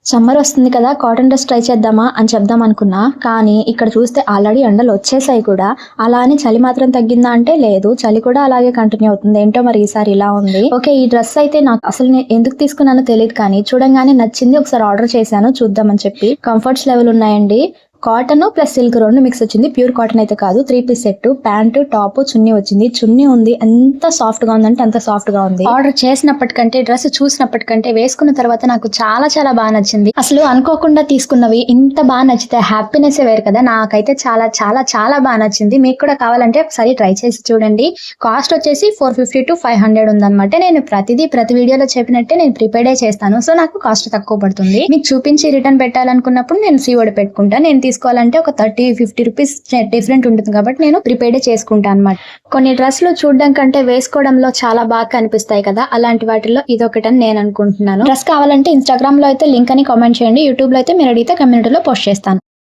Summer వస్తుంది కదా, cotton dress try చేద్దామా అని చెప్దాం అనుకున్నా. కానీ ఇక్కడ చూస్తే ఆల్రెడీ ఎండలు వచ్చేసాయి కూడా. అలా అని చలి మాత్రం తగ్గిందా అంటే లేదు, చలి కూడా అలాగే కంటిన్యూ అవుతుంది. ఏంటో మరి ఈసారి ఇలా ఉంది. ఓకే, ఈ డ్రెస్ అయితే నాకు అసలు నేను ఎందుకు తీసుకున్నానో తెలియదు, కానీ చూడంగానే నచ్చింది. ఒకసారి ఆర్డర్ చేశాను చూద్దామని చెప్పి. కంఫర్ట్స్ లెవెల్ ఉన్నాయండి. కాటన్ ప్లస్ సిల్క్ రెండు మిక్స్ వచ్చింది. ప్యూర్ కాటన్ అయితే కాదు. 3 పీస్ సెట్, ప్యాంట్, టాప్, చున్నీ వచ్చింది. చున్నీ ఉంది, ఎంత సాఫ్ట్ గా ఉందంటే అంత సాఫ్ట్ గా ఉంది. ఆర్డర్ చేసినప్పటికంటే, డ్రెస్ చూసినప్పటికంటే, వేసుకున్న తర్వాత నాకు చాలా చాలా బాగా నచ్చింది. అసలు అనుకోకుండా తీసుకున్నవి ఇంత బాగా నచ్చితే హ్యాపీనెస్ వేరు కదా. నాకైతే చాలా చాలా చాలా బాగా నచ్చింది. మీకు కూడా కావాలంటే ఒకసారి ట్రై చేసి చూడండి. కాస్ట్ వచ్చేసి 450 to 500 ఉందన్నమాట. నేను ప్రతి వీడియోలో చెప్పినట్టే నేను ప్రిపేర్డే చేస్తాను, సో నాకు కాస్ట్ తక్కువ పడుతుంది. మీకు చూపించి రిటర్న్ పెట్టాలనుకున్నప్పుడు నేను సీఓడి పెట్టుకుంటా. నేను తీసుకోవాలంటే ఒక 30-50 రూపీస్ డిఫరెంట్ ఉంటుంది కాబట్టి నేను ప్రిపేర్డ్ చేసుకుంటాను అనమాట. కొన్ని డ్రెస్లు చూడడం కంటే వేసుకోవడంలో చాలా బాగా కనిపిస్తాయి కదా, అలాంటి వాటిల్లో ఇదొకటని నేను అనుకుంటున్నాను. డ్రెస్ కావాలంటే ఇన్స్టాగ్రామ్ లో అయితే లింక్ అని కామెంట్ చేయండి. యూట్యూబ్ లో అయితే మీరు అడిగితే కమ్యూనిటీలో పోస్ట్ చేస్తాను.